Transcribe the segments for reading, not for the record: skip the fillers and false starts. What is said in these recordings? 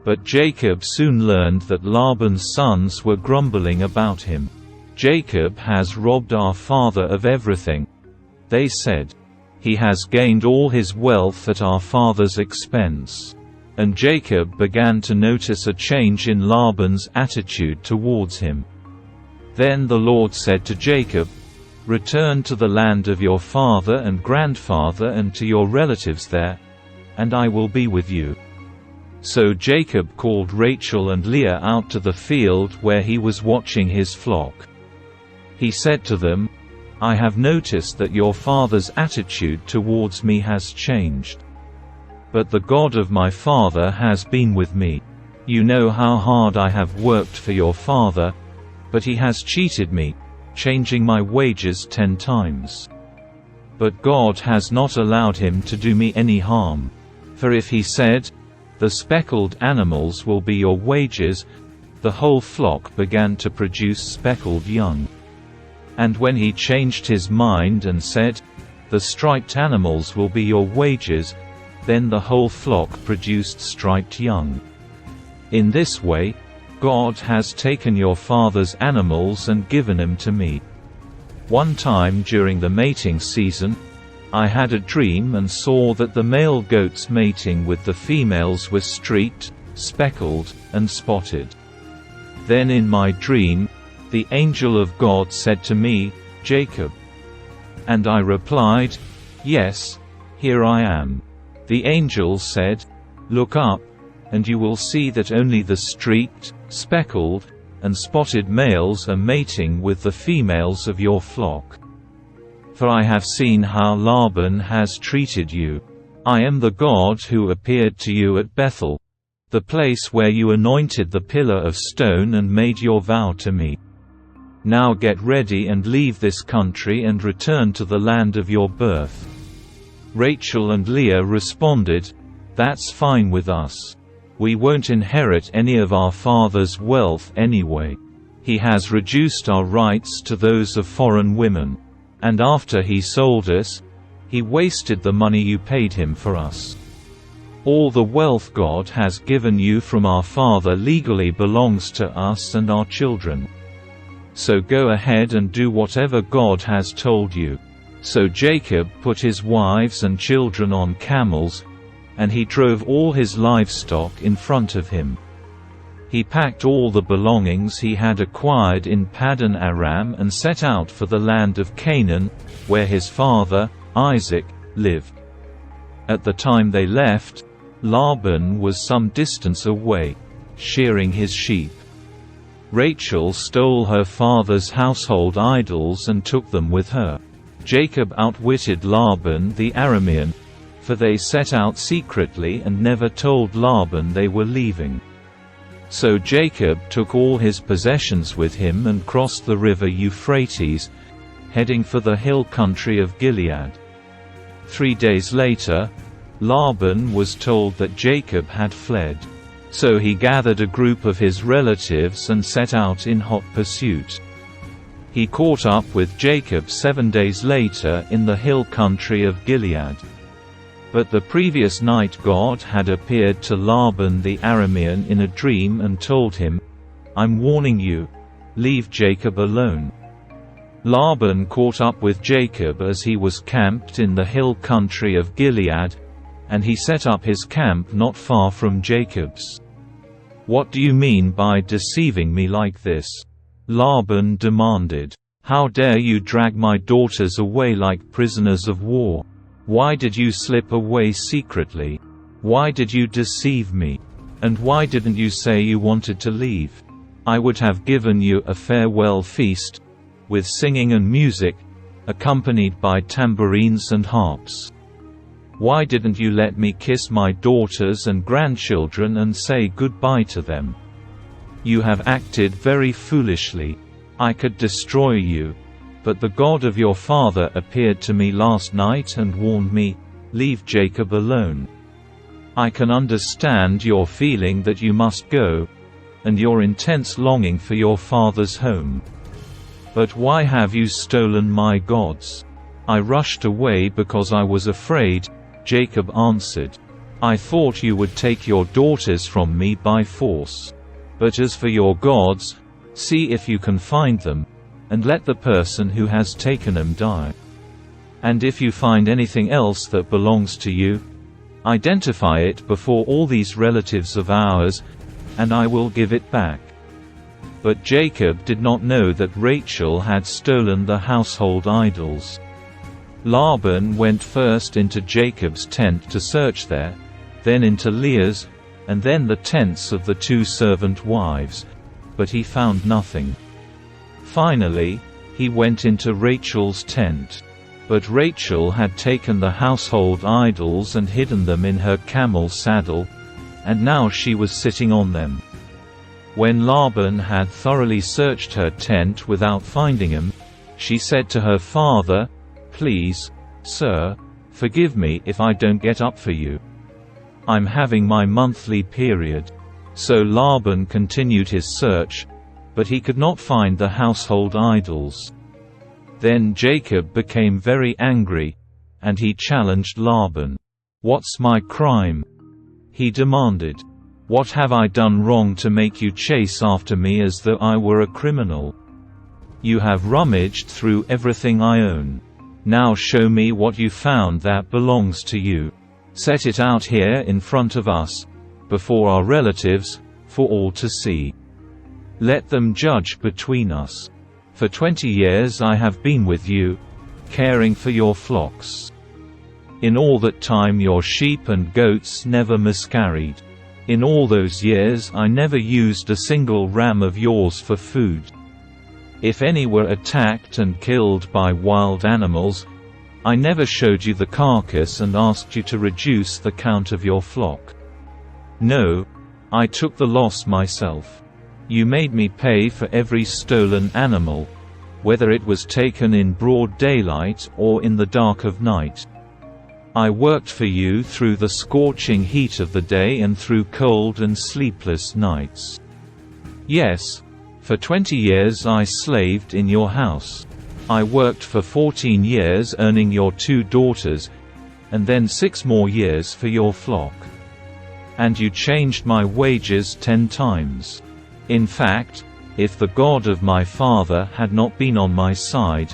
But Jacob soon learned that Laban's sons were grumbling about him. "Jacob has robbed our father of everything," they said. "He has gained all his wealth at our father's expense." And Jacob began to notice a change in Laban's attitude towards him. Then the Lord said to Jacob, "Return to the land of your father and grandfather and to your relatives there, and I will be with you." So Jacob called Rachel and Leah out to the field where he was watching his flock. He said to them, "I have noticed that your father's attitude towards me has changed. But the God of my father has been with me. You know how hard I have worked for your father, but he has cheated me, changing my wages 10 times. But God has not allowed him to do me any harm. For if he said, 'The speckled animals will be your wages,' the whole flock began to produce speckled young. And when he changed his mind and said, 'The striped animals will be your wages,' then the whole flock produced striped young. In this way, God has taken your father's animals and given them to me. One time during the mating season, I had a dream and saw that the male goats mating with the females were streaked, speckled, and spotted. Then in my dream, the angel of God said to me, 'Jacob.' And I replied, 'Yes, here I am.' The angel said, 'Look up, and you will see that only the streaked, speckled, and spotted males are mating with the females of your flock. For I have seen how Laban has treated you. I am the God who appeared to you at Bethel, the place where you anointed the pillar of stone and made your vow to me. Now get ready and leave this country and return to the land of your birth.' Rachel and Leah responded, 'That's fine with us. We won't inherit any of our father's wealth anyway. He has reduced our rights to those of foreign women. And after he sold us, he wasted the money you paid him for us. All the wealth God has given you from our father legally belongs to us and our children. So go ahead and do whatever God has told you.' So Jacob put his wives and children on camels, and he drove all his livestock in front of him. He packed all the belongings he had acquired in Paddan Aram and set out for the land of Canaan, where his father, Isaac, lived. At the time they left, Laban was some distance away, shearing his sheep. Rachel stole her father's household idols and took them with her. Jacob outwitted Laban the Aramean, for they set out secretly and never told Laban they were leaving. So Jacob took all his possessions with him and crossed the river Euphrates, heading for the hill country of Gilead. 3 days later, Laban was told that Jacob had fled. So he gathered a group of his relatives and set out in hot pursuit. He caught up with Jacob 7 days later in the hill country of Gilead. But the previous night God had appeared to Laban the Aramean in a dream and told him, "I'm warning you, leave Jacob alone." Laban caught up with Jacob as he was camped in the hill country of Gilead, and he set up his camp not far from Jacob's. "What do you mean by deceiving me like this?" Laban demanded. "How dare you drag my daughters away like prisoners of war? Why did you slip away secretly? Why did you deceive me? And why didn't you say you wanted to leave? I would have given you a farewell feast, with singing and music, accompanied by tambourines and harps. Why didn't you let me kiss my daughters and grandchildren and say goodbye to them? You have acted very foolishly. I could destroy you. But the God of your father appeared to me last night and warned me, 'Leave Jacob alone.' I can understand your feeling that you must go, and your intense longing for your father's home. But why have you stolen my gods?" "I rushed away because I was afraid," Jacob answered. I thought you would take your daughters from me by force. But as for your gods, see if you can find them, and let the person who has taken them die. And if you find anything else that belongs to you, identify it before all these relatives of ours, and I will give it back." But Jacob did not know that Rachel had stolen the household idols. Laban went first into Jacob's tent to search there, then into Leah's, and then the tents of the 2 servant wives, but he found nothing. Finally, he went into Rachel's tent. But Rachel had taken the household idols and hidden them in her camel saddle, and now she was sitting on them. When Laban had thoroughly searched her tent without finding him, she said to her father, "Please, sir, forgive me if I don't get up for you. I'm having my monthly period." So Laban continued his search, but he could not find the household idols. Then Jacob became very angry, and he challenged Laban. "What's my crime?" he demanded. "What have I done wrong to make you chase after me as though I were a criminal? You have rummaged through everything I own. Now show me what you found that belongs to you. Set it out here in front of us, before our relatives, for all to see. Let them judge between us. For 20 years I have been with you, caring for your flocks. In all that time your sheep and goats never miscarried. In all those years I never used a single ram of yours for food. If any were attacked and killed by wild animals, I never showed you the carcass and asked you to reduce the count of your flock. No, I took the loss myself. You made me pay for every stolen animal, whether it was taken in broad daylight or in the dark of night. I worked for you through the scorching heat of the day and through cold and sleepless nights. Yes, for 20 years I slaved in your house. I worked for 14 years earning your 2 daughters, and then 6 more years for your flock. And you changed my wages 10 times. In fact, if the God of my father had not been on my side,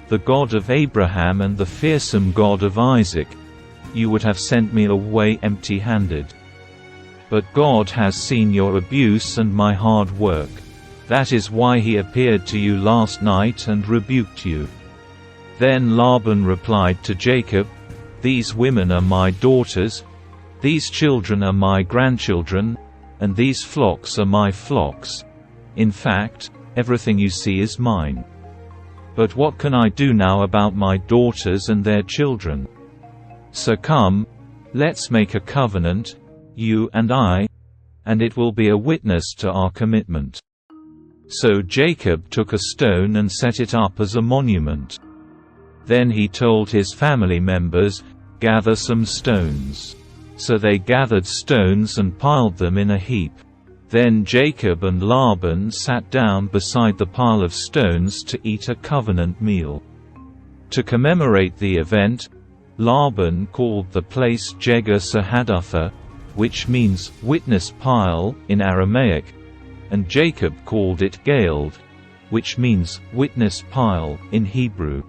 the God of Abraham and the fearsome God of Isaac, you would have sent me away empty-handed. But God has seen your abuse and my hard work. That is why he appeared to you last night and rebuked you." Then Laban replied to Jacob, "These women are my daughters, these children are my grandchildren, and these flocks are my flocks. In fact, everything you see is mine. But what can I do now about my daughters and their children? So come, let's make a covenant, you and I, and it will be a witness to our commitment." So Jacob took a stone and set it up as a monument. Then he told his family members, "Gather some stones." So they gathered stones and piled them in a heap. Then Jacob and Laban sat down beside the pile of stones to eat a covenant meal. To commemorate the event, Laban called the place Jegar-sahadutha, which means witness pile in Aramaic, and Jacob called it Galeed, which means witness pile in Hebrew.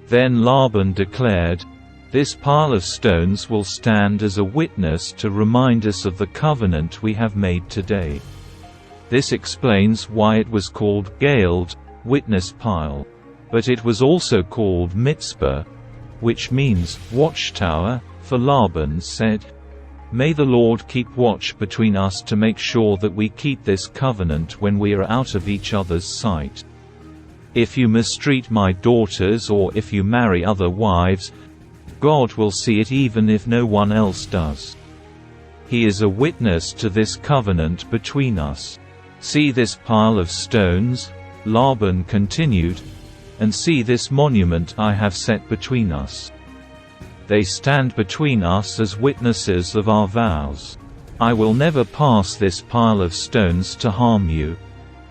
Then Laban declared, "This pile of stones will stand as a witness to remind us of the covenant we have made today." This explains why it was called Galeed, witness pile. But it was also called Mitzpah, which means watchtower, for Laban said, "May the Lord keep watch between us to make sure that we keep this covenant when we are out of each other's sight. If you mistreat my daughters or if you marry other wives, God will see it even if no one else does. He is a witness to this covenant between us. See this pile of stones," Laban continued, "and see this monument I have set between us. They stand between us as witnesses of our vows. I will never pass this pile of stones to harm you,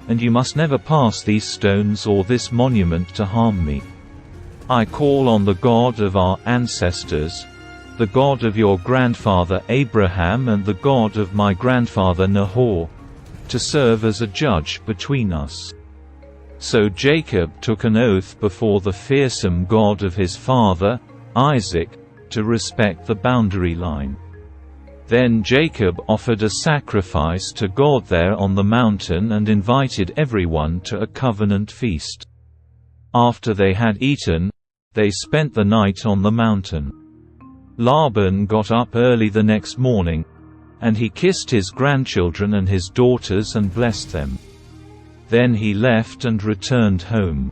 and you must never pass these stones or this monument to harm me. I call on the God of our ancestors, the God of your grandfather Abraham and the God of my grandfather Nahor, to serve as a judge between us." So Jacob took an oath before the fearsome God of his father, Isaac, to respect the boundary line. Then Jacob offered a sacrifice to God there on the mountain and invited everyone to a covenant feast. After they had eaten, they spent the night on the mountain. Laban got up early the next morning, and he kissed his grandchildren and his daughters and blessed them. Then he left and returned home.